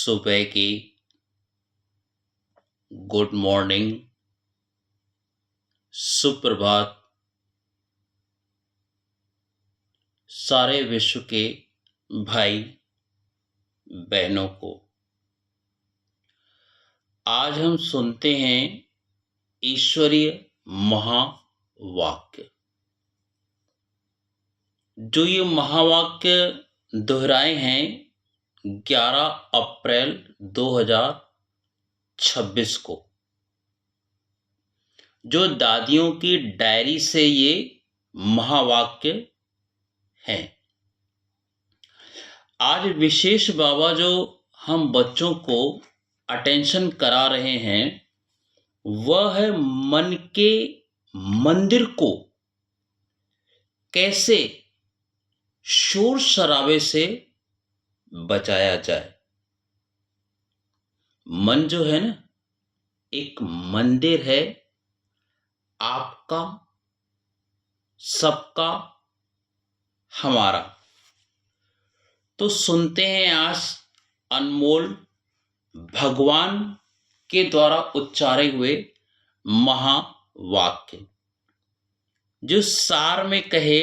सुबह की good morning, सुप्रभात सारे विश्व के भाई बहनों को। आज हम सुनते हैं ईश्वरीय महावाक्य। जो ये महावाक्य दोहराए हैं 11 अप्रैल 2026 को, जो दादियों की डायरी से ये महावाक्य हैं। आज विशेष बाबा जो हम बच्चों को अटेंशन करा रहे हैं वह है मन के मंदिर को कैसे शोर शराबे से बचाया जाए। मन जो है ना, एक मंदिर है, आपका, सबका, हमारा। तो सुनते हैं आज अनमोल भगवान के द्वारा उच्चारे हुए महावाक्य, जो सार में कहे,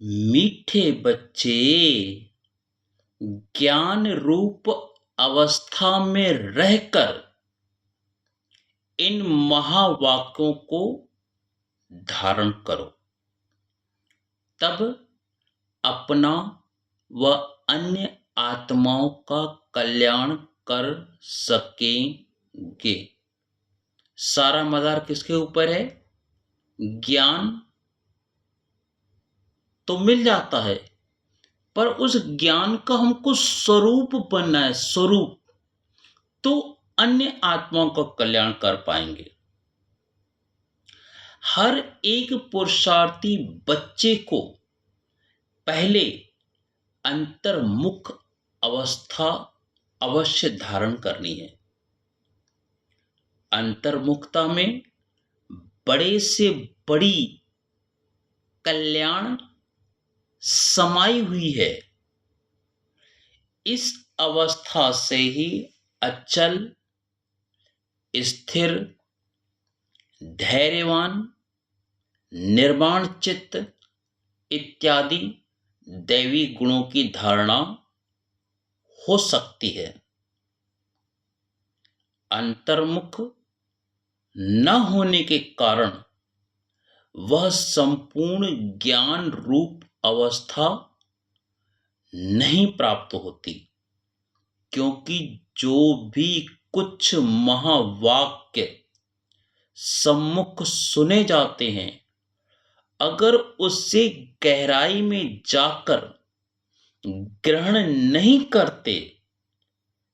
मीठे बच्चे ज्ञान रूप अवस्था में रहकर इन महावाक्यों को धारण करो, तब अपना व अन्य आत्माओं का कल्याण कर सकेंगे। सारा मदार किसके ऊपर है? ज्ञान तो मिल जाता है, पर उस ज्ञान का हमको स्वरूप बनना है। स्वरूप तो अन्य आत्माओं का कल्याण कर पाएंगे। हर एक पुरुषार्थी बच्चे को पहले अंतर्मुख अवस्था अवश्य धारण करनी है। अंतर्मुखता में बड़े से बड़ी कल्याण समाई हुई है। इस अवस्था से ही अचल, स्थिर, धैर्यवान, निर्माण चित्त इत्यादि दैवी गुणों की धारणा हो सकती है। अंतर्मुख न होने के कारण वह संपूर्ण ज्ञान रूप अवस्था नहीं प्राप्त होती, क्योंकि जो भी कुछ महावाक्य सम्मुख सुने जाते हैं, अगर उससे गहराई में जाकर ग्रहण नहीं करते,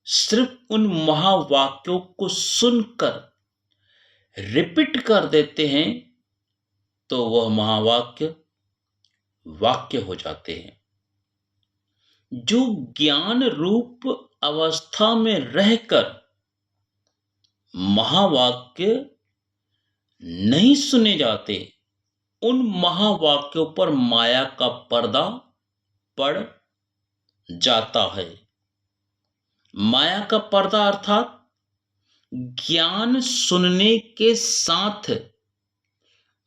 सिर्फ उन महावाक्यों को सुनकर रिपीट कर देते हैं, तो वह महावाक्य वाक्य हो जाते हैं। जो ज्ञान रूप अवस्था में रहकर महावाक्य नहीं सुने जाते, उन महावाक्यों पर माया का पर्दा पड़ जाता है। माया का पर्दा अर्थात ज्ञान सुनने के साथ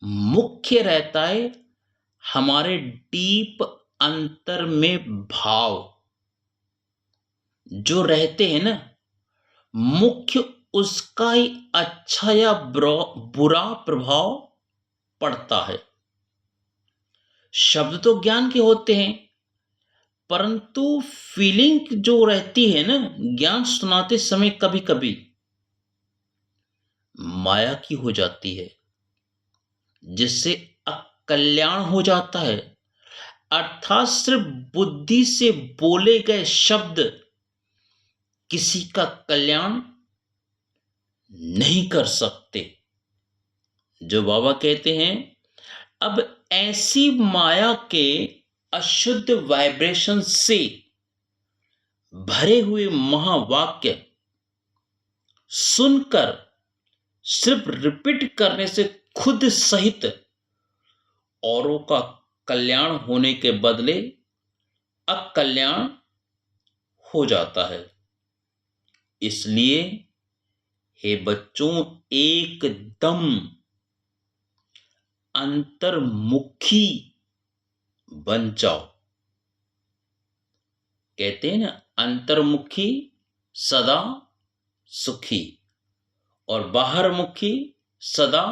मुख्य रहता है हमारे डीप अंतर में भाव जो रहते हैं ना, मुख्य उसका ही अच्छा या बुरा प्रभाव पड़ता है। शब्द तो ज्ञान के होते हैं, परंतु फीलिंग जो रहती है ना, ज्ञान सुनाते समय कभी कभी माया की हो जाती है, जिससे अकल्याण हो जाता है। अर्थात सिर्फ बुद्धि से बोले गए शब्द किसी का कल्याण नहीं कर सकते। जो बाबा कहते हैं, अब ऐसी माया के अशुद्ध वाइब्रेशन से भरे हुए महावाक्य सुनकर सिर्फ रिपीट करने से खुद सहित औरों का कल्याण होने के बदले अकल्याण हो जाता है। इसलिए हे बच्चों, एकदम अंतर्मुखी बन जाओ। कहते हैं ना, अंतर्मुखी सदा सुखी और बाहरमुखी सदा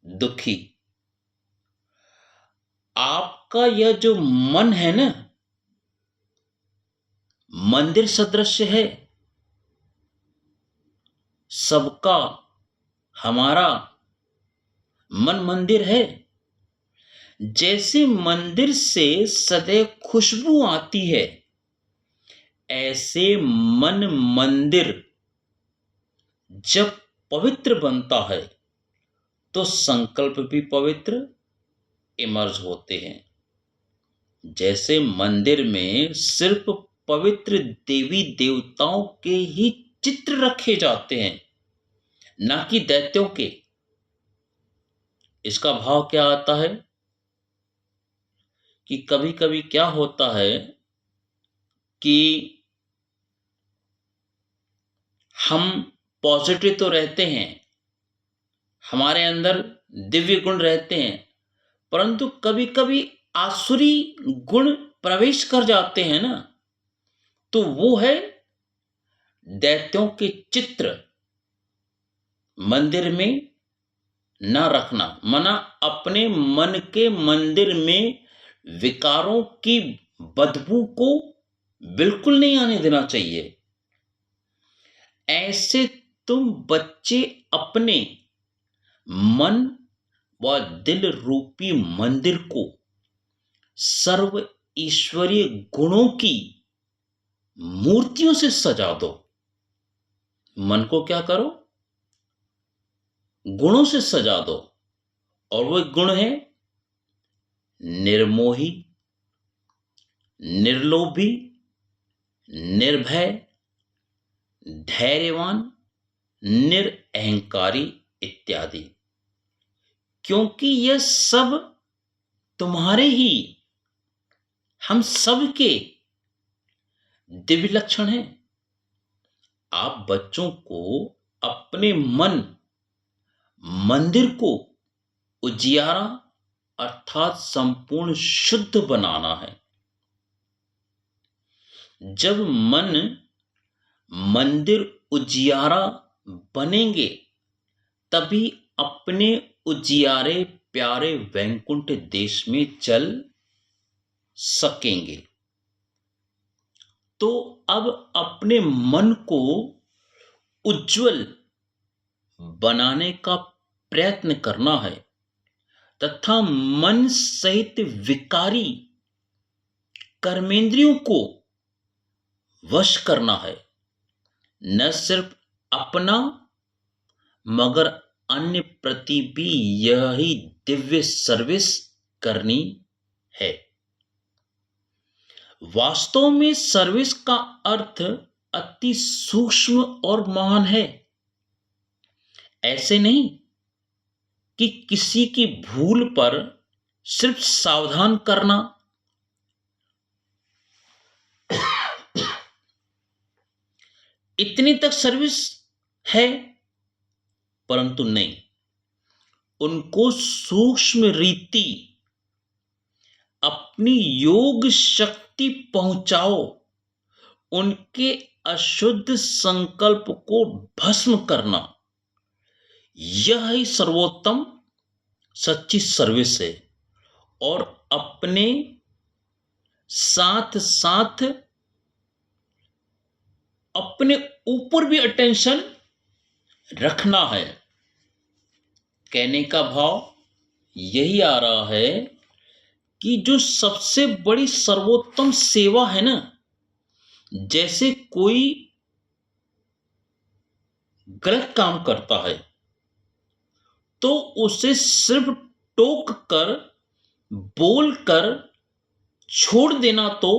दुखी। आपका यह जो मन है ना, मंदिर सदृश है। सबका हमारा मन मंदिर है। जैसे मंदिर से सदैव खुशबू आती है, ऐसे मन मंदिर जब पवित्र बनता है तो संकल्प भी पवित्र इमर्ज होते हैं। जैसे मंदिर में सिर्फ पवित्र देवी देवताओं के ही चित्र रखे जाते हैं, ना कि दैत्यों के। इसका भाव क्या आता है कि कभी कभी क्या होता है कि हम पॉजिटिव तो रहते हैं, हमारे अंदर दिव्य गुण रहते हैं, परंतु कभी कभी आसुरी गुण प्रवेश कर जाते हैं ना, तो वो है दैत्यों के चित्र मंदिर में ना रखना। मना अपने मन के मंदिर में विकारों की बदबू को बिल्कुल नहीं आने देना चाहिए। ऐसे तुम बच्चे अपने मन व दिल रूपी मंदिर को सर्व ईश्वरीय गुणों की मूर्तियों से सजा दो। मन को क्या करो, गुणों से सजा दो। और वो गुण है निर्मोही, निर्लोभी, निर्भय, धैर्यवान, निरअहंकारी इत्यादि। क्योंकि यह सब तुम्हारे ही, हम सब के दिव्य लक्षण हैं। आप बच्चों को अपने मन मंदिर को उजियारा अर्थात संपूर्ण शुद्ध बनाना है। जब मन मंदिर उजियारा बनेंगे, तभी अपने उजियारे प्यारे वैकुंठ देश में चल सकेंगे। तो अब अपने मन को उज्जवल बनाने का प्रयत्न करना है तथा मन सहित विकारी कर्मेंद्रियों को वश करना है। न सिर्फ अपना मगर अन्य प्रति भी यही दिव्य सर्विस करनी है। वास्तव में सर्विस का अर्थ अति सूक्ष्म और महान है। ऐसे नहीं कि किसी की भूल पर सिर्फ सावधान करना, इतनी तक सर्विस है, परंतु नहीं, उनको सूक्ष्म रीति अपनी योग शक्ति पहुंचाओ, उनके अशुद्ध संकल्प को भस्म करना, यह ही सर्वोत्तम सच्ची सर्विस है। और अपने साथ साथ अपने ऊपर भी अटेंशन रखना है। कहने का भाव यही आ रहा है कि जो सबसे बड़ी सर्वोत्तम सेवा है ना, जैसे कोई गलत काम करता है तो उसे सिर्फ टोक कर, बोल कर छोड़ देना तो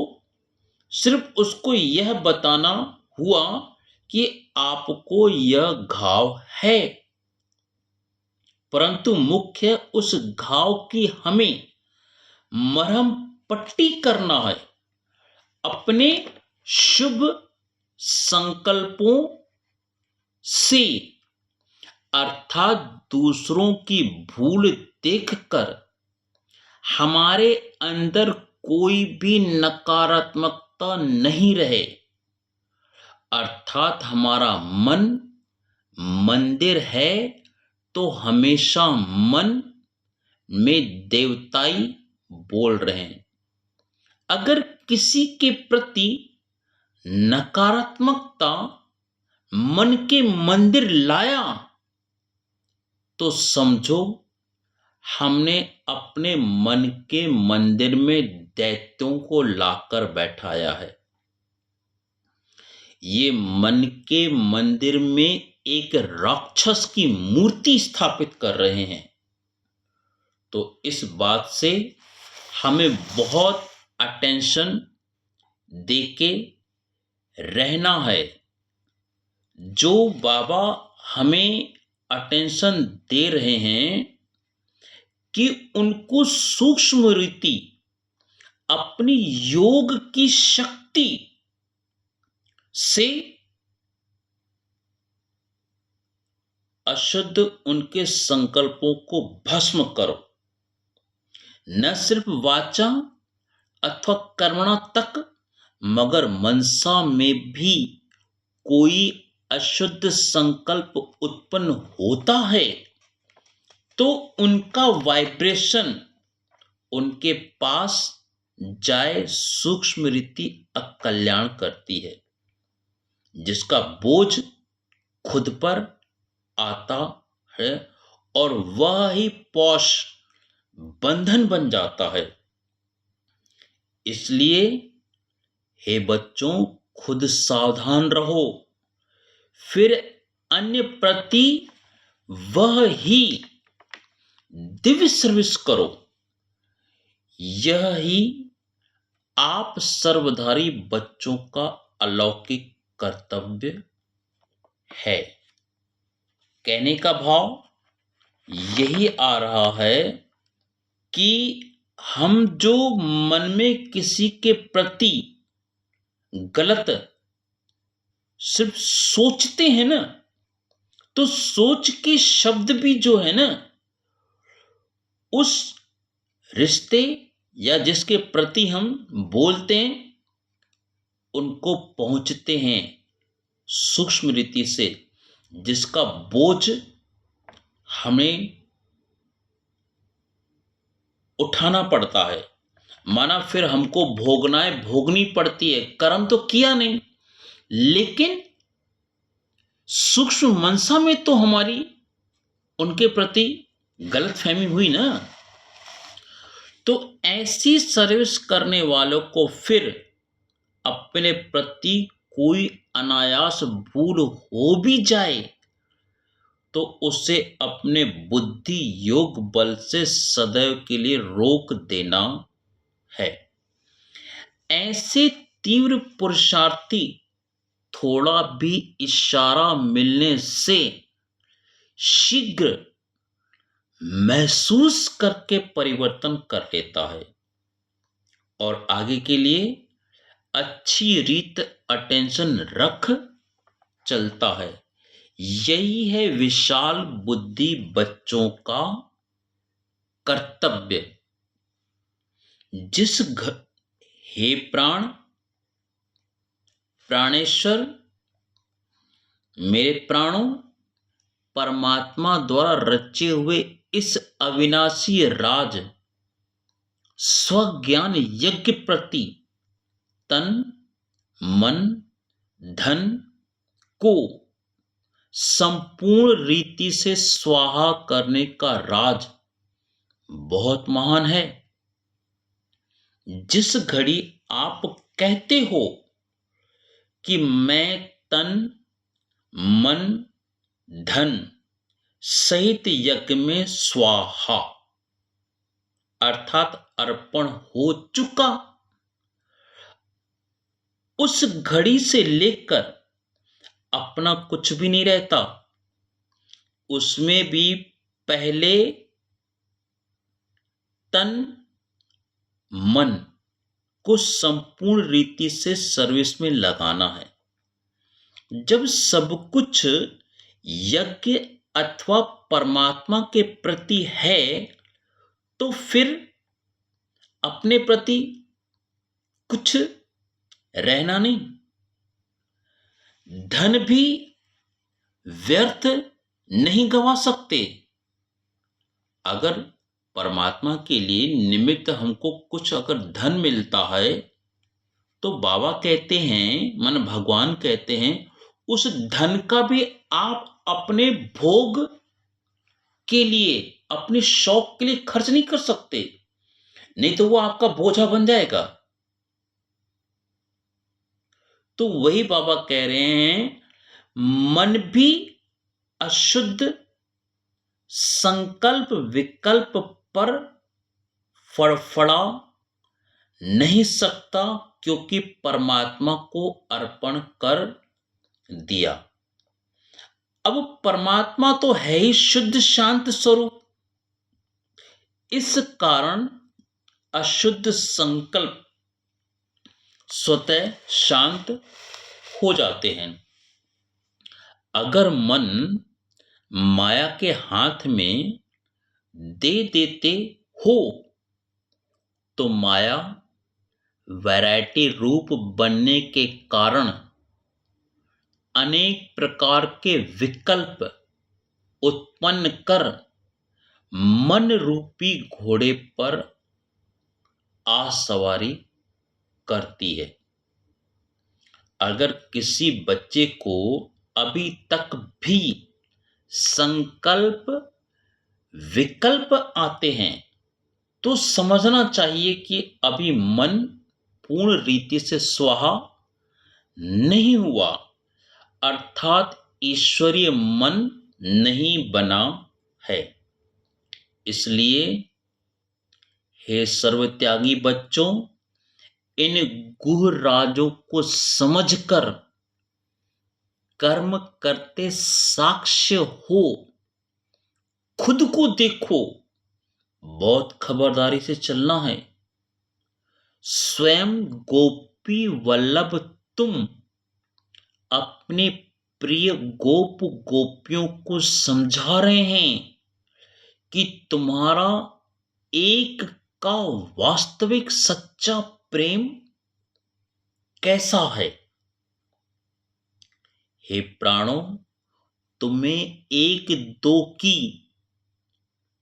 सिर्फ उसको यह बताना हुआ कि आपको यह घाव है, परंतु मुख्य उस घाव की हमें मरहम पट्टी करना है। अपने शुभ संकल्पों से, अर्थात दूसरों की भूल देखकर हमारे अंदर कोई भी नकारात्मकता नहीं रहे, अर्थात हमारा मन मंदिर है तो हमेशा मन में देवताई बोल रहे हैं। अगर किसी के प्रति नकारात्मकता मन के मंदिर लाया तो समझो हमने अपने मन के मंदिर में दैत्यों को लाकर बैठाया है। ये मन के मंदिर में एक राक्षस की मूर्ति स्थापित कर रहे हैं। तो इस बात से हमें बहुत अटेंशन देके रहना है। जो बाबा हमें अटेंशन दे रहे हैं कि उनको सूक्ष्म रीति अपनी योग की शक्ति से अशुद्ध उनके संकल्पों को भस्म करो। न सिर्फ वाचा अथवा कर्मणा तक, मगर मनसा में भी कोई अशुद्ध संकल्प उत्पन्न होता है तो उनका वाइब्रेशन उनके पास जाए सूक्ष्म रीति अकल्याण करती है, जिसका बोझ खुद पर आता है और वह ही पौष बंधन बन जाता है। इसलिए हे बच्चों, खुद सावधान रहो, फिर अन्य प्रति वह ही दिव्य सर्विस करो। यह ही आप सर्वधारी बच्चों का अलौकिक कर्तव्य है। कहने का भाव यही आ रहा है कि हम जो मन में किसी के प्रति गलत सिर्फ सोचते हैं ना, तो सोच के शब्द भी जो है ना, उस रिश्ते या जिसके प्रति हम बोलते हैं उनको पहुंचते हैं सूक्ष्म रीति से, जिसका बोझ हमें उठाना पड़ता है। माना फिर हमको भोगनी पड़ती है। कर्म तो किया नहीं, लेकिन सूक्ष्म मनसा में तो हमारी उनके प्रति गलतफहमी हुई ना। तो ऐसी सर्विस करने वालों को फिर अपने प्रति कोई अनायास भूल हो भी जाए तो उसे अपने बुद्धि योग बल से सदैव के लिए रोक देना है। ऐसे तीव्र पुरुषार्थी थोड़ा भी इशारा मिलने से शीघ्र महसूस करके परिवर्तन कर लेता है और आगे के लिए अच्छी रीत अटेंशन रख चलता है। यही है विशाल बुद्धि बच्चों का कर्तव्य। हे प्राणेश्वर, मेरे प्राणों, परमात्मा द्वारा रचे हुए इस अविनाशी राज स्वज्ञान यज्ञ प्रति तन मन धन को संपूर्ण रीति से स्वाहा करने का राज बहुत महान है। जिस घड़ी आप कहते हो कि मैं तन मन धन सहित यज्ञ में स्वाहा अर्थात अर्पण हो चुका, उस घड़ी से लेकर अपना कुछ भी नहीं रहता। उसमें भी पहले तन मन को संपूर्ण रीति से सर्विस में लगाना है। जब सब कुछ यज्ञ अथवा परमात्मा के प्रति है तो फिर अपने प्रति कुछ रहना नहीं। धन भी व्यर्थ नहीं गंवा सकते। अगर परमात्मा के लिए निमित्त हमको कुछ अगर धन मिलता है तो बाबा कहते हैं, मन भगवान कहते हैं, उस धन का भी आप अपने भोग के लिए, अपने शौक के लिए खर्च नहीं कर सकते, नहीं तो वो आपका बोझा बन जाएगा। तो वही बाबा कह रहे हैं, मन भी अशुद्ध संकल्प विकल्प पर फड़फड़ा नहीं सकता, क्योंकि परमात्मा को अर्पण कर दिया। अब परमात्मा तो है ही शुद्ध शांत स्वरूप, इस कारण अशुद्ध संकल्प स्वतः शांत हो जाते हैं। अगर मन माया के हाथ में दे देते हो तो माया वैरायटी रूप बनने के कारण अनेक प्रकार के विकल्प उत्पन्न कर मन रूपी घोड़े पर आसवारी करती है। अगर किसी बच्चे को अभी तक भी संकल्प विकल्प आते हैं तो समझना चाहिए कि अभी मन पूर्ण रीति से स्वाहा नहीं हुआ, अर्थात ईश्वरीय मन नहीं बना है। इसलिए हे सर्वत्यागी बच्चों, इन गुह राजों को समझकर कर्म करते साक्ष्य हो, खुद को देखो, बहुत खबरदारी से चलना है। स्वयं गोपी वल्लभ तुम अपने प्रिय गोप गोपियों को समझा रहे हैं कि तुम्हारा एक का वास्तविक सच्चा प्रेम कैसा है। हे प्राणों, तुम्हें एक दो की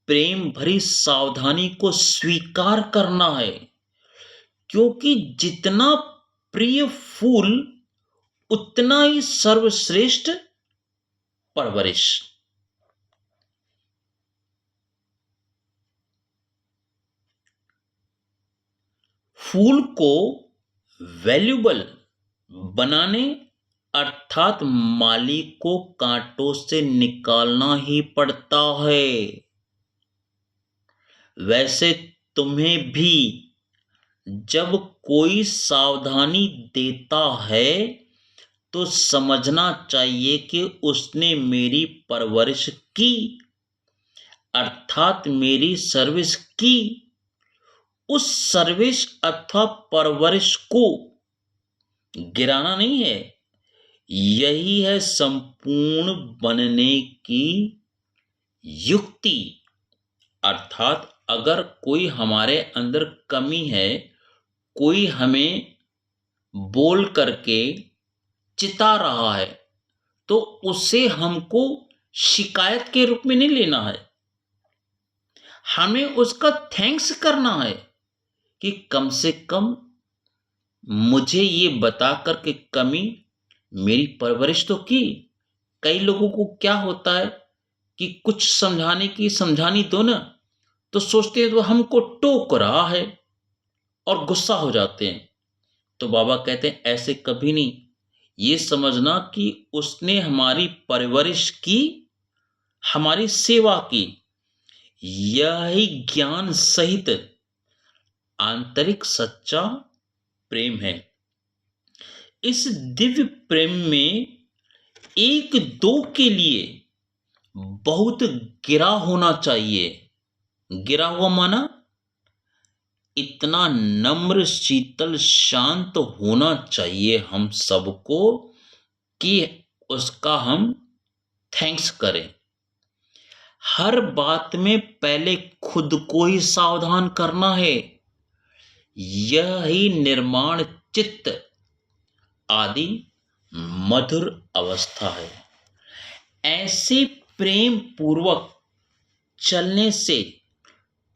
प्रेम भरी सावधानी को स्वीकार करना है, क्योंकि जितना प्रिय फूल उतना ही सर्वश्रेष्ठ परवरिश। फूल को वैल्यूबल बनाने अर्थात माली को कांटों से निकालना ही पड़ता है। वैसे तुम्हें भी जब कोई सावधानी देता है तो समझना चाहिए कि उसने मेरी परवरिश की, अर्थात मेरी सर्विस की। उस सर्विस अथवा परवरिश को गिराना नहीं है। यही है संपूर्ण बनने की युक्ति। अर्थात अगर कोई हमारे अंदर कमी है, कोई हमें बोल करके चिता रहा है, तो उसे हमको शिकायत के रूप में नहीं लेना है। हमें उसका थैंक्स करना है कि कम से कम मुझे ये बता करके कमी, मेरी परवरिश तो की। कई लोगों को क्या होता है कि कुछ समझाने की समझानी दो ना, तो सोचते हैं तो हमको टोक रहा है और गुस्सा हो जाते हैं। तो बाबा कहते हैं ऐसे कभी नहीं। ये समझना कि उसने हमारी परवरिश की, हमारी सेवा की। यही ज्ञान सहित आंतरिक सच्चा प्रेम है। इस दिव्य प्रेम में एक दो के लिए बहुत गिरा होना चाहिए। गिरा हुआ माना इतना नम्र, शीतल, शांत होना चाहिए हम सबको कि उसका हम थैंक्स करें। हर बात में पहले खुद को ही सावधान करना है। यह ही निर्माण चित्त आदि मधुर अवस्था है। ऐसे प्रेम पूर्वक चलने से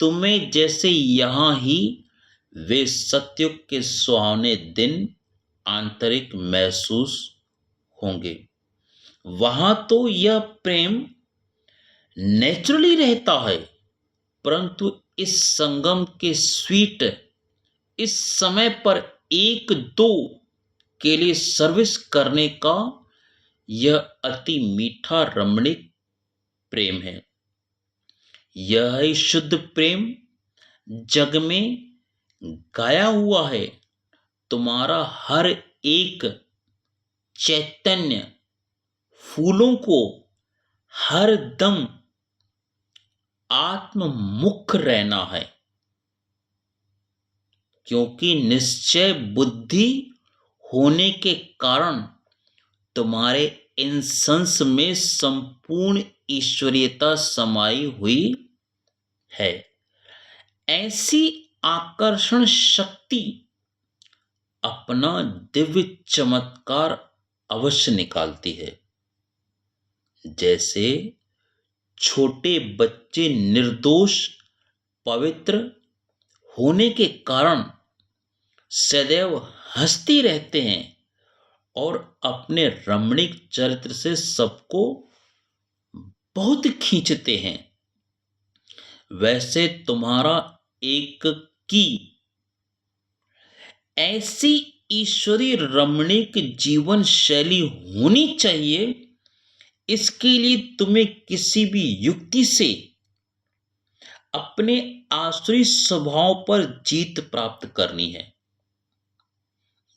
तुम्हें जैसे यहाँ ही वे सतयुग के सुहावने दिन आंतरिक महसूस होंगे। वहां तो यह प्रेम नेचुरली रहता है, परंतु इस संगम के स्वीट इस समय पर एक दो के लिए सर्विस करने का यह अति मीठा रमणीक प्रेम है। यह ही शुद्ध प्रेम जग में गाया हुआ है। तुम्हारा हर एक चैतन्य फूलों को हर दम आत्ममुख रहना है, क्योंकि निश्चय बुद्धि होने के कारण तुम्हारे इंसेंस में संपूर्ण ईश्वरीयता समाई हुई है। ऐसी आकर्षण शक्ति अपना दिव्य चमत्कार अवश्य निकालती है। जैसे छोटे बच्चे निर्दोष पवित्र होने के कारण सदैव हंसते रहते हैं और अपने रमणीक चरित्र से सबको बहुत खींचते हैं, वैसे तुम्हारा एक की ऐसी ईश्वरीय रमणीक जीवन शैली होनी चाहिए। इसके लिए तुम्हें किसी भी युक्ति से अपने आसुरी स्वभाव पर जीत प्राप्त करनी है।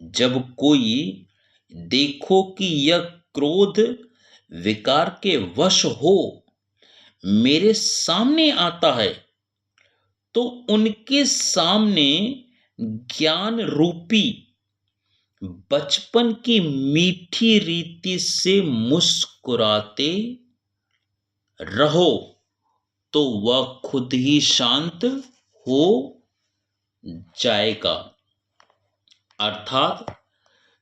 जब कोई देखो कि यह क्रोध विकार के वश हो मेरे सामने आता है, तो उनके सामने ज्ञान रूपी बचपन की मीठी रीति से मुस्कुराते रहो, तो वह खुद ही शांत हो जाएगा। अर्थात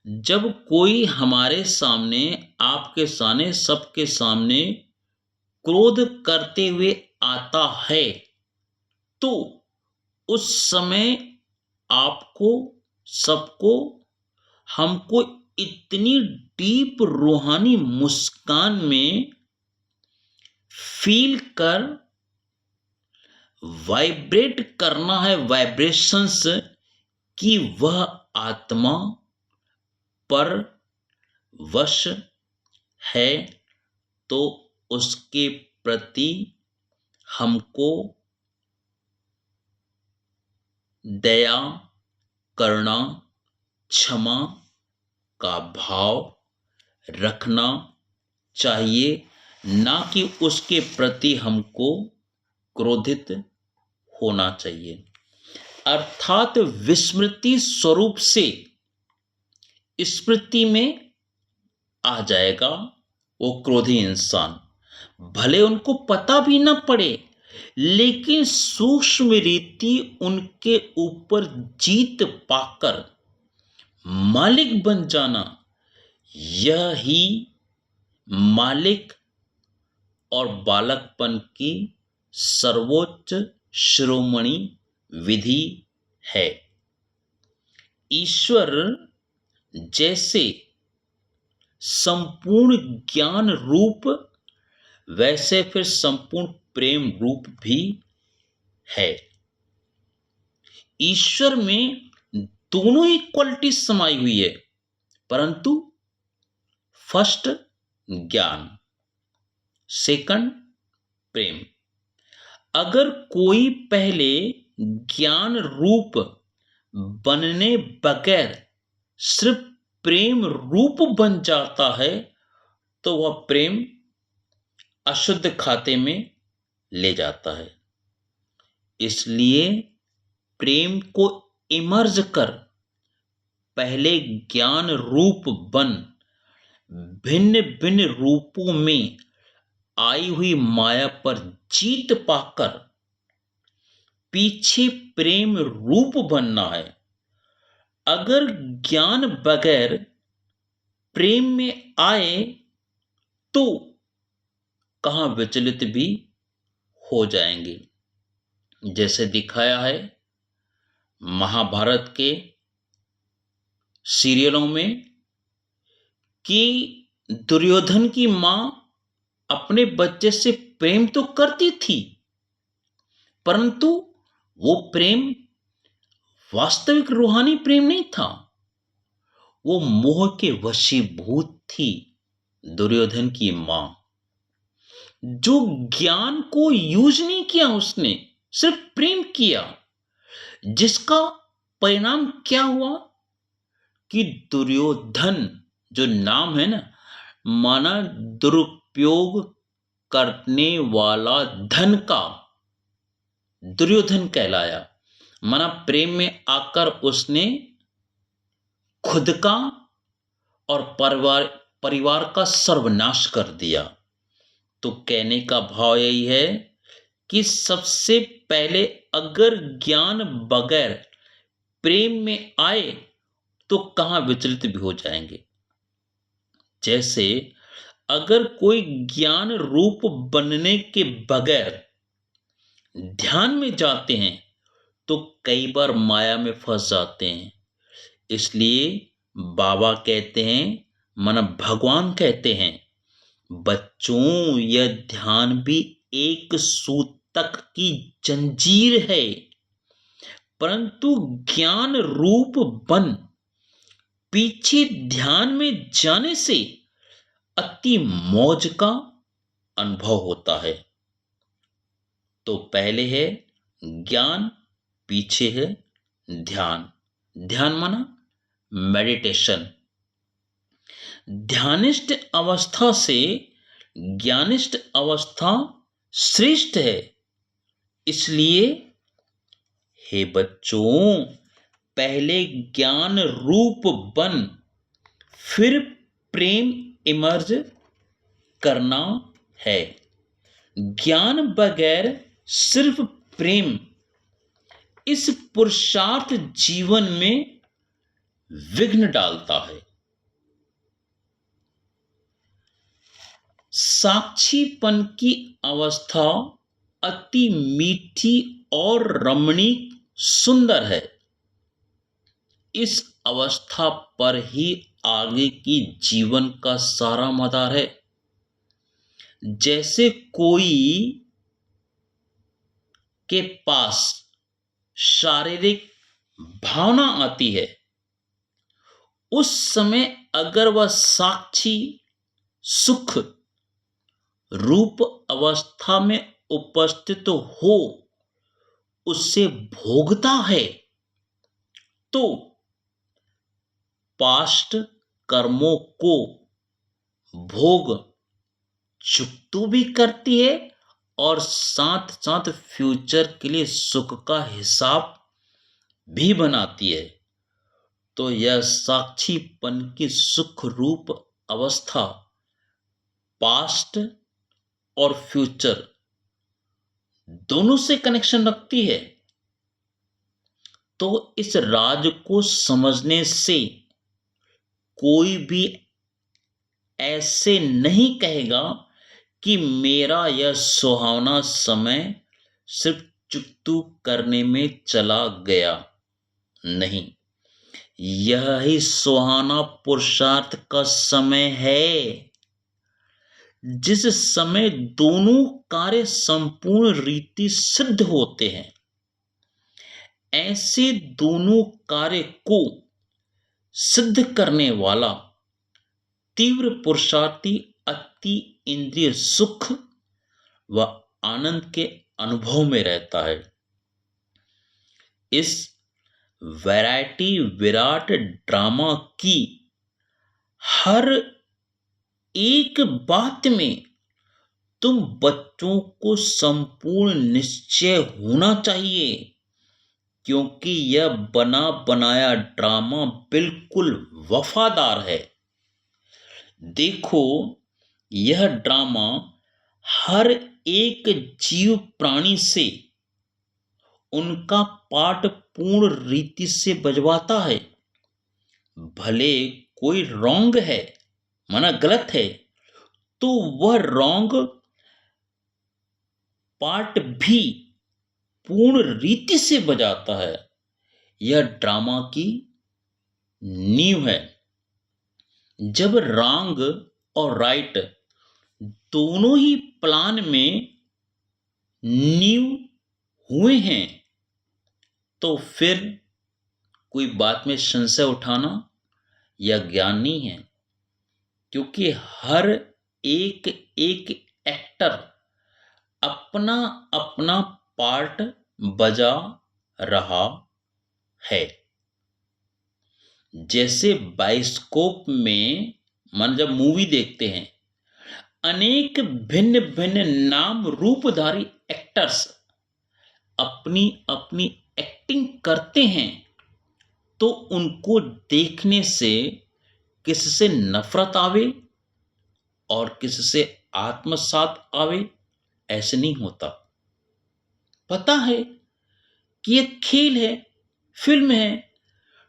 जब कोई हमारे सामने, आपके सामने, सबके सामने क्रोध करते हुए आता है, तो उस समय आपको, सबको, हमको इतनी डीप रूहानी मुस्कान में फील कर वाइब्रेट करना है, वाइब्रेशंस कि वह आत्मा पर वश है, तो उसके प्रति हमको दया, करुणा, क्षमा का भाव रखना चाहिए, ना कि उसके प्रति हमको क्रोधित होना चाहिए। अर्थात विस्मृति स्वरूप से स्मृति में आ जाएगा वो क्रोधी इंसान, भले उनको पता भी न पड़े, लेकिन सूक्ष्म रीति उनके ऊपर जीत पाकर मालिक बन जाना, यह ही मालिक और बालकपन की सर्वोच्च शिरोमणि विधि है। ईश्वर जैसे संपूर्ण ज्ञान रूप, वैसे फिर संपूर्ण प्रेम रूप भी है। ईश्वर में दोनों ही क्वालिटी समाई हुई है, परंतु फर्स्ट ज्ञान, सेकंड प्रेम। अगर कोई पहले ज्ञान रूप बनने बगैर सिर्फ प्रेम रूप बन जाता है, तो वह प्रेम अशुद्ध खाते में ले जाता है। इसलिए प्रेम को इमर्ज कर पहले ज्ञान रूप बन भिन्न भिन्न रूपों में आई हुई माया पर जीत पाकर पीछे प्रेम रूप बनना है। अगर ज्ञान बगैर प्रेम में आए तो कहां विचलित भी हो जाएंगे। जैसे दिखाया है महाभारत के सीरियलों में कि दुर्योधन की मां अपने बच्चे से प्रेम तो करती थी, परंतु वो प्रेम वास्तविक रूहानी प्रेम नहीं था, वो मोह के वशीभूत थी। दुर्योधन की मां जो ज्ञान को यूज नहीं किया, उसने सिर्फ प्रेम किया, जिसका परिणाम क्या हुआ कि दुर्योधन जो नाम है ना, माना दुरुपयोग करने वाला धन का दुर्योधन कहलाया। माना प्रेम में आकर उसने खुद का और परिवार का सर्वनाश कर दिया। तो कहने का भाव यही है कि सबसे पहले अगर ज्ञान बगैर प्रेम में आए तो कहां विचलित भी हो जाएंगे। जैसे अगर कोई ज्ञान रूप बनने के बगैर ध्यान में जाते हैं तो कई बार माया में फंस जाते हैं। इसलिए बाबा कहते हैं, माना भगवान कहते हैं, बच्चों यह ध्यान भी एक सूतक की जंजीर है, परंतु ज्ञान रूप बन पीछे ध्यान में जाने से अति मौज का अनुभव होता है। तो पहले है ज्ञान, पीछे है ध्यान। ध्यान माना मेडिटेशन। ध्यानिष्ठ अवस्था से ज्ञानिष्ठ अवस्था श्रेष्ठ है। इसलिए हे बच्चों, पहले ज्ञान रूप बन फिर प्रेम इमर्ज करना है। ज्ञान बगैर सिर्फ प्रेम इस पुरुषार्थ जीवन में विघ्न डालता है। साक्षीपन की अवस्था अति मीठी और रमणीक सुंदर है। इस अवस्था पर ही आगे की जीवन का सारा मदार है। जैसे कोई के पास शारीरिक भावना आती है, उस समय अगर वह साक्षी सुख रूप अवस्था में उपस्थित हो, उससे भोगता है, तो पास्ट कर्मों को भोग चुकतू भी करती है और साथ साथ फ्यूचर के लिए सुख का हिसाब भी बनाती है। तो यह साक्षीपन की सुख रूप अवस्था पास्ट और फ्यूचर दोनों से कनेक्शन रखती है। तो इस राज को समझने से कोई भी ऐसे नहीं कहेगा कि मेरा यह सुहावना समय सिर्फ चुकतू करने में चला गया। नहीं, यह ही सुहाना पुरुषार्थ का समय है, जिस समय दोनों कार्य संपूर्ण रीति सिद्ध होते हैं। ऐसे दोनों कार्य को सिद्ध करने वाला तीव्र पुरुषार्थी अति इंद्रिय सुख व आनंद के अनुभव में रहता है। इस वैरायटी विराट ड्रामा की हर एक बात में तुम बच्चों को संपूर्ण निश्चय होना चाहिए क्योंकि यह बना बनाया ड्रामा बिल्कुल वफादार है। देखो, यह ड्रामा हर एक जीव प्राणी से उनका पार्ट पूर्ण रीति से बजवाता है। भले कोई रॉन्ग है, माना गलत है, तो वह रॉन्ग पार्ट भी पूर्ण रीति से बजाता है। यह ड्रामा की नींव है। जब रॉन्ग और राइट दोनों ही प्लान में नींव हुए हैं, तो फिर कोई बात में संशय उठाना यह ज्ञान नहीं है, क्योंकि हर एक एक एक्टर अपना अपना पार्ट बजा रहा है। जैसे बाइस्कोप में मन जब मूवी देखते हैं, अनेक भिन्न भिन्न नाम रूपधारी एक्टर्स अपनी अपनी एक्टिंग करते हैं, तो उनको देखने से किससे नफरत आवे और किससे आत्मसात आवे, ऐसे नहीं होता। पता है कि यह खेल है, फिल्म है,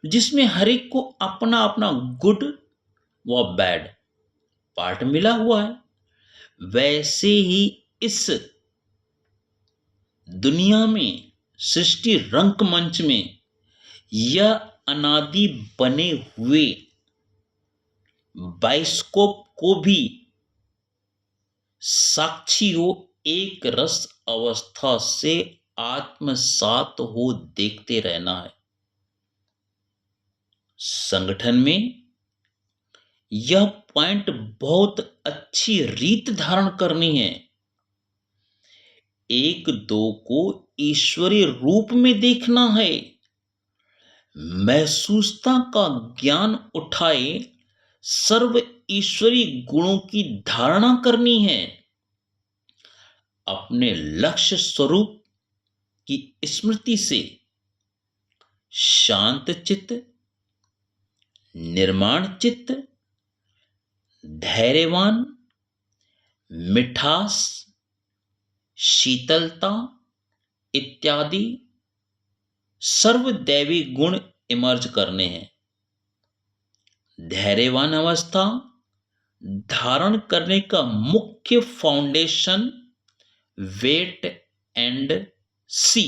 जिसमें हर एक को अपना अपना गुड व बैड पार्ट मिला हुआ है। वैसे ही इस दुनिया में, सृष्टि रंगमंच में, यह अनादि बने हुए बाइस्कोप को भी साक्षियों एक रस अवस्था से आत्मसात हो देखते रहना है। संगठन में यह पॉइंट बहुत अच्छी रीत धारण करनी है। एक दो को ईश्वरीय रूप में देखना है। महसूसता का ज्ञान उठाए सर्व ईश्वरीय गुणों की धारणा करनी है। अपने लक्ष्य स्वरूप की स्मृति से शांत चित्त, निर्माण चित्त, धैर्यवान, मिठास, शीतलता इत्यादि सर्वदैवी गुण इमर्ज करने हैं। धैर्यवान अवस्था धारण करने का मुख्य फाउंडेशन वेट एंड सी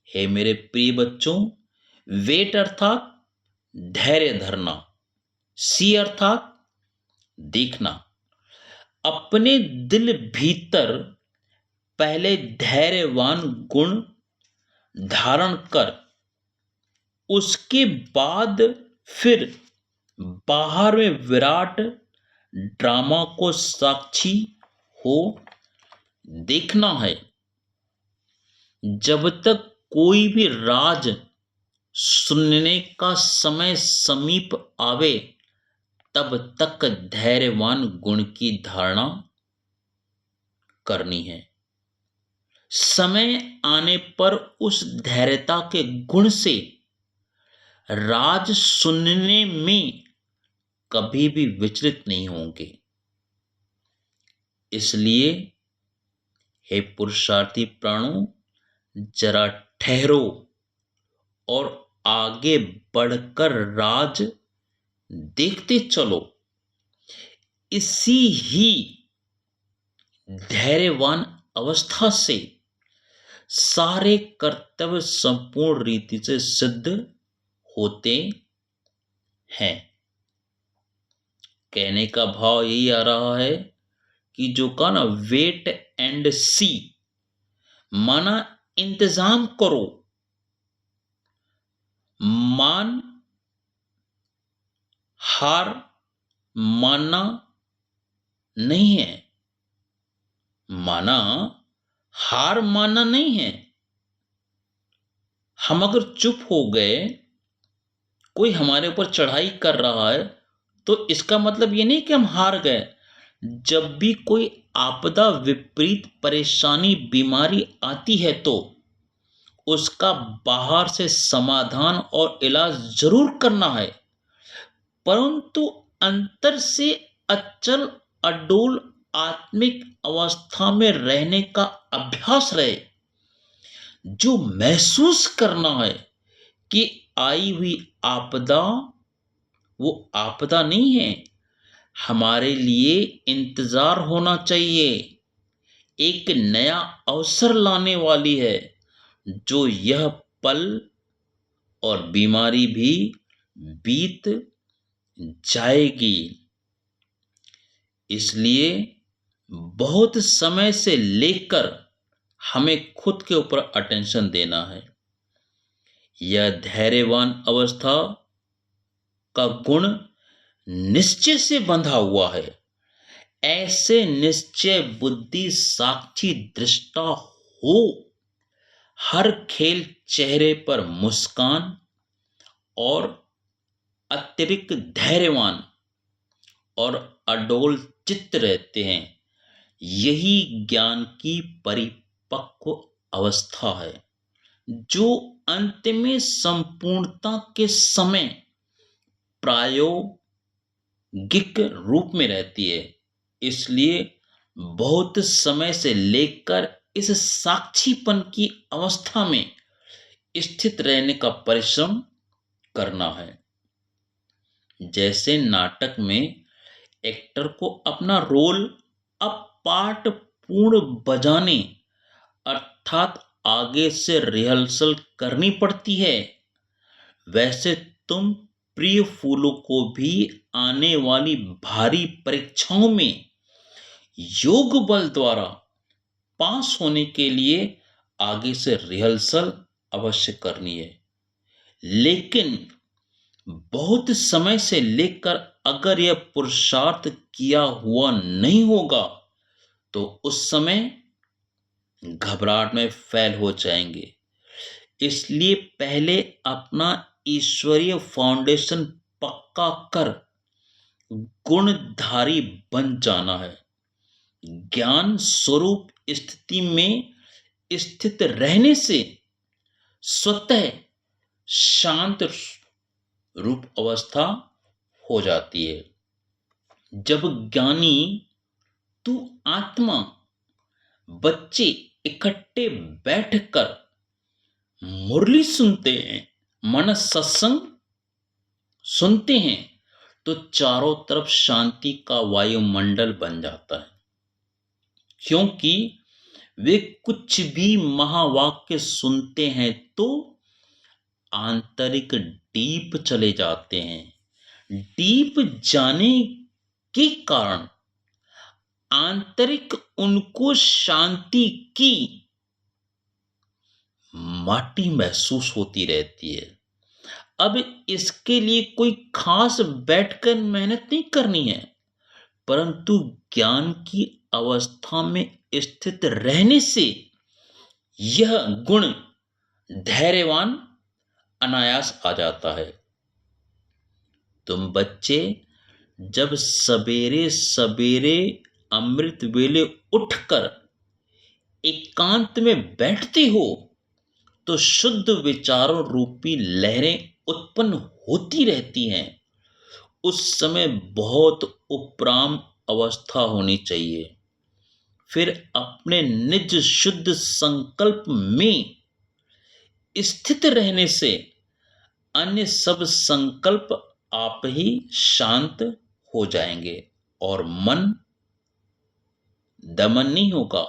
है। मेरे प्रिय बच्चों, वेट अर्थात धैर्य धरना, सी अर्थात देखना। अपने दिल भीतर पहले धैर्यवान गुण धारण कर, उसके बाद फिर बाहर में विराट ड्रामा को साक्षी हो देखना है। जब तक कोई भी राज सुनने का समय समीप आवे, तब तक धैर्यवान गुण की धारणा करनी है। समय आने पर उस धैर्यता के गुण से राज सुनने में कभी भी विचलित नहीं होंगे। इसलिए हे पुरुषार्थी प्राणों, जरा ठहरो और आगे बढ़कर राज देखते चलो। इसी ही धैर्यवान अवस्था से सारे कर्तव्य संपूर्ण रीति से सिद्ध होते हैं। कहने का भाव यही आ रहा है कि जो का ना वेट एंड सी, माना इंतजाम करो। मान हार मानना नहीं है, माना हार मानना नहीं है। हम अगर चुप हो गए, कोई हमारे ऊपर चढ़ाई कर रहा है, तो इसका मतलब ये नहीं कि हम हार गए। जब भी कोई आपदा, विपरीत, परेशानी, बीमारी आती है, तो उसका बाहर से समाधान और इलाज जरूर करना है, परंतु अंतर से अचल अडोल आत्मिक अवस्था में रहने का अभ्यास रहे। जो महसूस करना है कि आई हुई आपदा वो आपदा नहीं है, हमारे लिए इंतजार होना चाहिए, एक नया अवसर लाने वाली है, जो यह पल और बीमारी भी बीत जाएगी। इसलिए बहुत समय से लेकर हमें खुद के ऊपर अटेंशन देना है। यह धैर्यवान अवस्था का गुण निश्चय से बंधा हुआ है। ऐसे निश्चय बुद्धि साक्षी दृष्टा हो, हर खेल चेहरे पर मुस्कान और अतिरिक्त धैर्यवान और अडोल चित्त रहते हैं। यही ज्ञान की परिपक्व अवस्था है, जो अंत में संपूर्णता के समय प्रायोगिक रूप में रहती है। इसलिए बहुत समय से लेकर इस साक्षीपन की अवस्था में स्थित रहने का परिश्रम करना है। जैसे नाटक में एक्टर को अपना रोल अब पार्ट पूर्ण बजाने अर्थात आगे से रिहर्सल करनी पड़ती है, वैसे तुम प्रिय फूलों को भी आने वाली भारी परीक्षाओं में योग बल द्वारा पास होने के लिए आगे से रिहर्सल अवश्य करनी है। लेकिन बहुत समय से लेकर अगर यह पुरुषार्थ किया हुआ नहीं होगा तो उस समय घबराहट में फेल हो जाएंगे। इसलिए पहले अपना ईश्वरीय फाउंडेशन पक्का कर गुणधारी बन जाना है। ज्ञान स्वरूप स्थिति में स्थित रहने से स्वतः शांत रूप अवस्था हो जाती है। जब ज्ञानी तू आत्मा बच्चे इकट्ठे बैठकर मुरली सुनते हैं, मन सत्संग सुनते हैं, तो चारों तरफ शांति का वायुमंडल बन जाता है, क्योंकि वे कुछ भी महावाक्य सुनते हैं तो आंतरिक डीप चले जाते हैं। डीप जाने के कारण आंतरिक उनको शांति की माटी महसूस होती रहती है। अब इसके लिए कोई खास बैठकर मेहनत नहीं करनी है, परंतु ज्ञान की अवस्था में स्थित रहने से यह गुण धैर्यवान अनायास आ जाता है। तुम बच्चे जब सवेरे सवेरे अमृत वेले उठकर एकांत में बैठते हो तो शुद्ध विचारों रूपी लहरें उत्पन्न होती रहती हैं। उस समय बहुत उपराम अवस्था होनी चाहिए। फिर अपने निज शुद्ध संकल्प में स्थित रहने से अन्य सब संकल्प आप ही शांत हो जाएंगे और मन दमन नहीं होगा,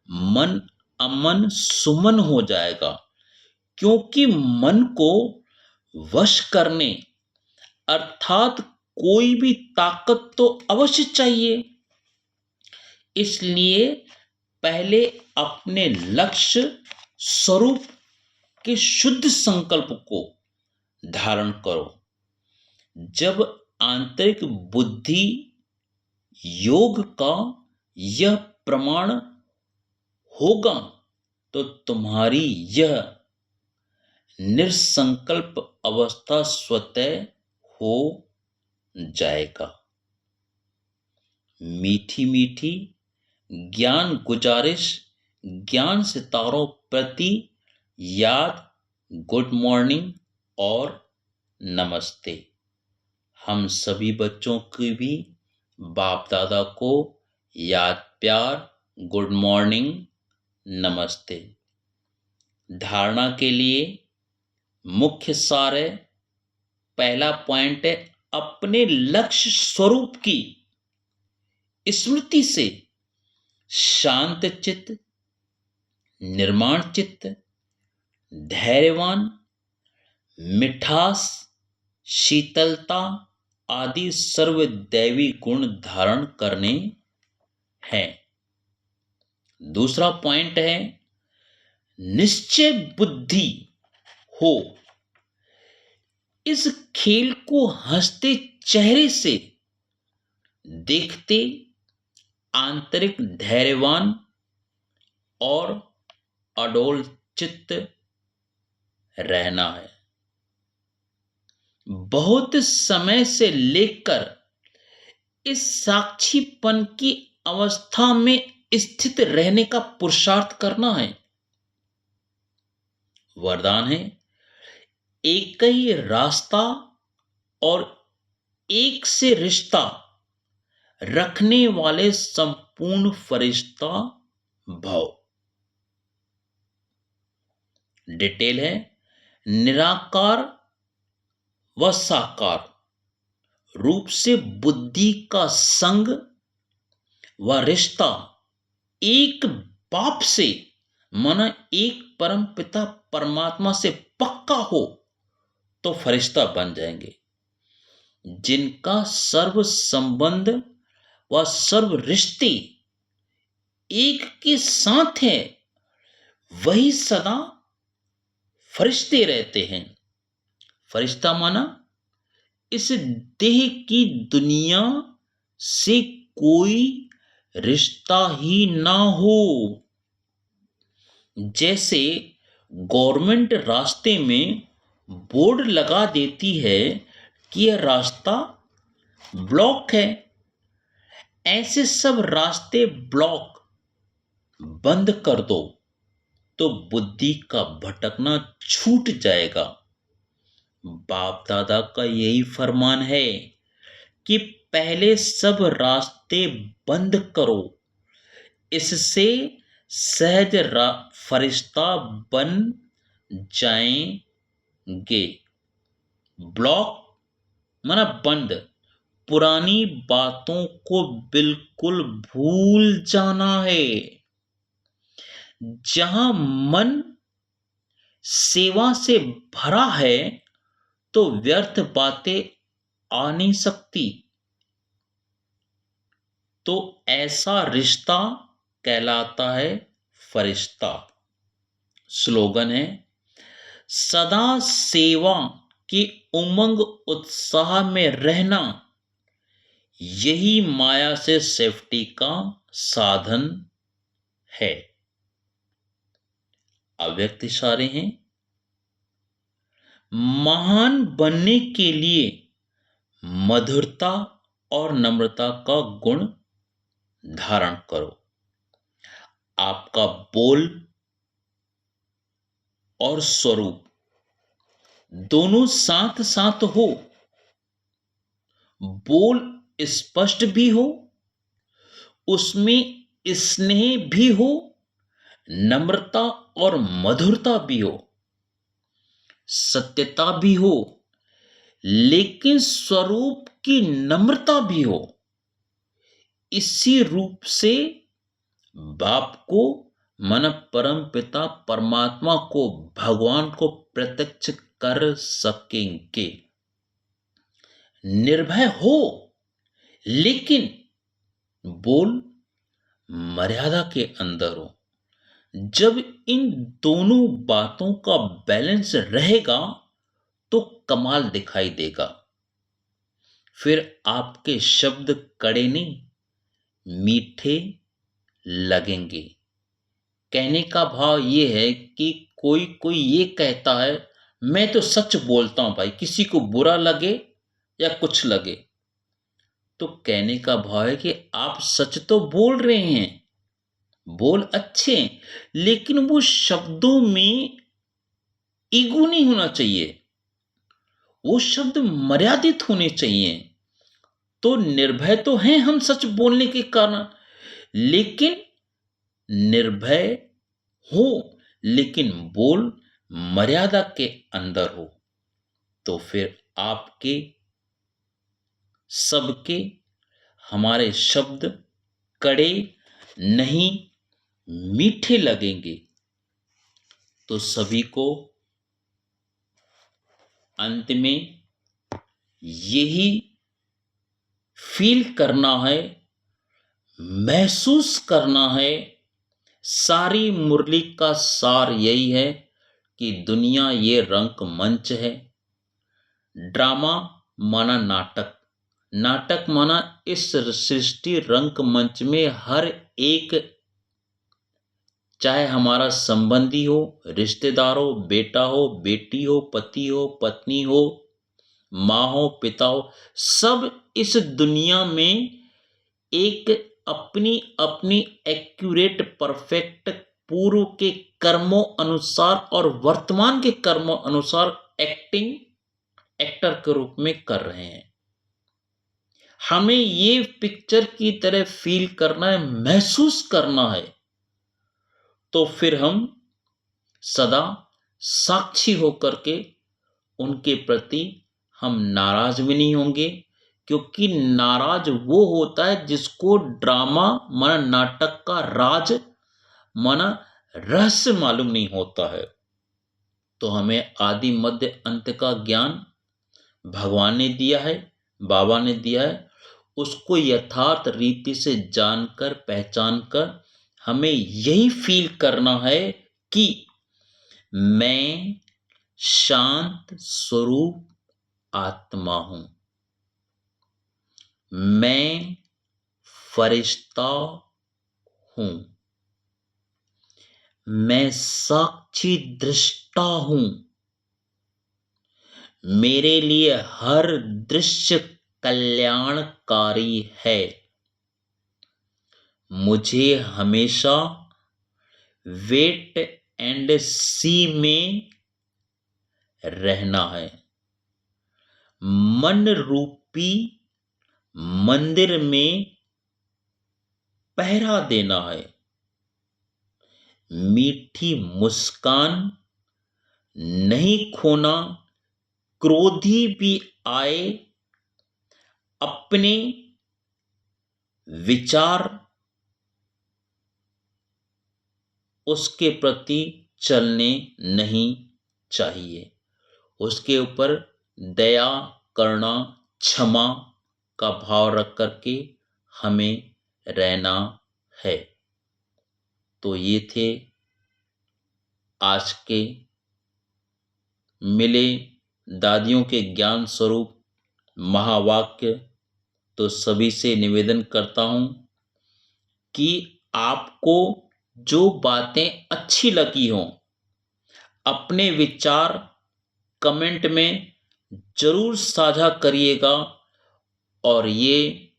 मन अमन सुमन हो जाएगा। क्योंकि मन को वश करने अर्थात कोई भी ताकत तो अवश्य चाहिए। इसलिए पहले अपने लक्ष्य स्वरूप के शुद्ध संकल्प को धारण करो। जब आंतरिक बुद्धि योग का यह प्रमाण होगा तो तुम्हारी यह निरसंकल्प अवस्था स्वतः हो जाएगा। मीठी मीठी ज्ञान गुजारिश ज्ञान सितारों प्रति याद गुड मॉर्निंग और नमस्ते। हम सभी बच्चों की भी बाप दादा को याद प्यार गुड मॉर्निंग नमस्ते। धारणा के लिए मुख्य सार है, पहला पॉइंट है अपने लक्ष्य स्वरूप की स्मृति से शांत चित्त, निर्माण चित्त, धैर्यवान, मिठास, शीतलता आदि सर्वदैवी गुण धारण करने हैं। दूसरा पॉइंट है निश्चय बुद्धि हो। इस खेल को हंसते चेहरे से देखते आंतरिक धैर्यवान और अडोल चित्त रहना है। बहुत समय से लेकर इस साक्षीपन की अवस्था में स्थित रहने का पुरुषार्थ करना है। वरदान है एक ही रास्ता और एक से रिश्ता रखने वाले संपूर्ण फरिश्ता भाव। डिटेल है निराकार व साकार रूप से बुद्धि का संग व रिश्ता एक बाप से माना एक परम पिता परमात्मा से पक्का हो तो फरिश्ता बन जाएंगे। जिनका सर्व संबंध व सर्व रिश्ते एक के साथ है वही सदा फरिश्ते रहते हैं। फरिश्ता माना इस देह की दुनिया से कोई रिश्ता ही ना हो। जैसे गवर्नमेंट रास्ते में बोर्ड लगा देती है कि यह रास्ता ब्लॉक है, ऐसे सब रास्ते ब्लॉक बंद कर दो तो बुद्धि का भटकना छूट जाएगा। बाप दादा का यही फरमान है कि पहले सब रास्ते बंद करो, इससे सहज फरिश्ता बन जाएंगे। ब्लॉक माना बंद, पुरानी बातों को बिल्कुल भूल जाना है। जहां मन सेवा से भरा है तो व्यर्थ बातें आ नहीं सकती। तो ऐसा रिश्ता कहलाता है फरिश्ता। स्लोगन है सदा सेवा की उमंग उत्साह में रहना, यही माया से सेफ्टी का साधन है। अव्यक्त इशारे हैं महान बनने के लिए मधुरता और नम्रता का गुण धारण करो। आपका बोल और स्वरूप दोनों साथ साथ हो। बोल स्पष्ट भी हो, उसमें स्नेह भी हो, नम्रता और मधुरता भी हो, सत्यता भी हो, लेकिन स्वरूप की नम्रता भी हो। इसी रूप से बाप को मन परम पिता परमात्मा को भगवान को प्रत्यक्ष कर सकेंगे। निर्भय हो लेकिन बोल मर्यादा के अंदर हो। जब इन दोनों बातों का बैलेंस रहेगा तो कमाल दिखाई देगा। फिर आपके शब्द कड़े नहीं मीठे लगेंगे। कहने का भाव ये है कि कोई कोई ये कहता है मैं तो सच बोलता हूं भाई, किसी को बुरा लगे या कुछ लगे। तो कहने का भाव है कि आप सच तो बोल रहे हैं, बोल अच्छे हैं, लेकिन वो शब्दों में ईगो नहीं होना चाहिए, वो शब्द मर्यादित होने चाहिए। तो निर्भय तो हैं हम सच बोलने के कारण, लेकिन निर्भय हो, लेकिन बोल मर्यादा के अंदर हो। तो फिर आपके सबके हमारे शब्द कड़े नहीं मीठे लगेंगे। तो सभी को अंत में यही फील करना है, महसूस करना है। सारी मुरली का सार यही है कि दुनिया ये रंगमंच है। ड्रामा माना नाटक, नाटक माना इस सृष्टि रंगमंच में हर एक, चाहे हमारा संबंधी हो, रिश्तेदार हो, बेटा हो, बेटी हो, पति हो, पत्नी हो, माँ हो, पिता हो, सब इस दुनिया में एक अपनी अपनी एक्यूरेट परफेक्ट पूर्व के कर्मों अनुसार और वर्तमान के कर्मों अनुसार एक्टिंग एक्टर के रूप में कर रहे हैं। हमें ये पिक्चर की तरह फील करना है, महसूस करना है। तो फिर हम सदा साक्षी होकर के उनके प्रति हम नाराज भी नहीं होंगे, क्योंकि नाराज वो होता है जिसको ड्रामा माना नाटक का राज माना रहस्य मालूम नहीं होता है। तो हमें आदि मध्य अंत का ज्ञान भगवान ने दिया है, बाबा ने दिया है। उसको यथार्थ रीति से जानकर पहचान कर हमें यही फील करना है कि मैं शांत स्वरूप आत्मा हूं, मैं फरिश्ता हूं, मैं साक्षी दृष्टा हूं। मेरे लिए हर दृश्य कल्याणकारी है। मुझे हमेशा वेट एंड सी में रहना है। मन रूपी मंदिर में पहरा देना है। मीठी मुस्कान नहीं खोना, क्रोधी भी आए अपने विचार उसके प्रति चलने नहीं चाहिए। उसके ऊपर दया, करुणा, क्षमा का भाव रख करके हमें रहना है। तो ये थे आज के मिले दादियों के ज्ञान स्वरूप महावाक्य। तो सभी से निवेदन करता हूं कि आपको जो बातें अच्छी लगी हों, अपने विचार कमेंट में जरूर साझा करिएगा। और ये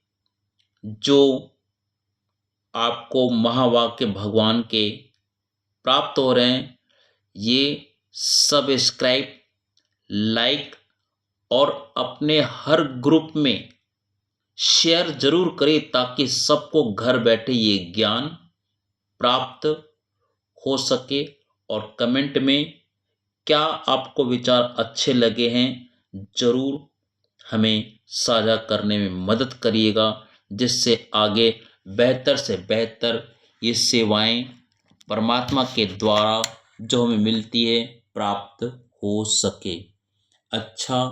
जो आपको महावाक्य भगवान के प्राप्त हो रहे हैं, ये सब्सक्राइब, लाइक और अपने हर ग्रुप में शेयर जरूर करें, ताकि सबको घर बैठे ये ज्ञान प्राप्त हो सके। और कमेंट में क्या आपको विचार अच्छे लगे हैं, जरूर हमें साझा करने में मदद करिएगा, जिससे आगे बेहतर से बेहतर ये सेवाएं परमात्मा के द्वारा जो हमें मिलती है प्राप्त हो सके। अच्छा,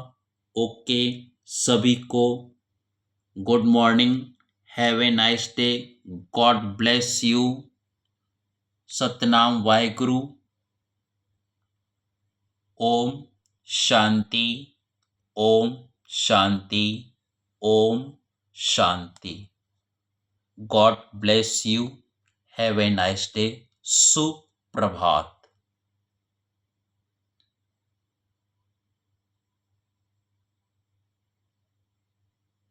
ओके, सभी को good morning, have a nice day, God bless you. Satnam Waheguru. ओम शांति, ओम शांति, ओम शांति। God bless you, have a nice day. सुप्रभात।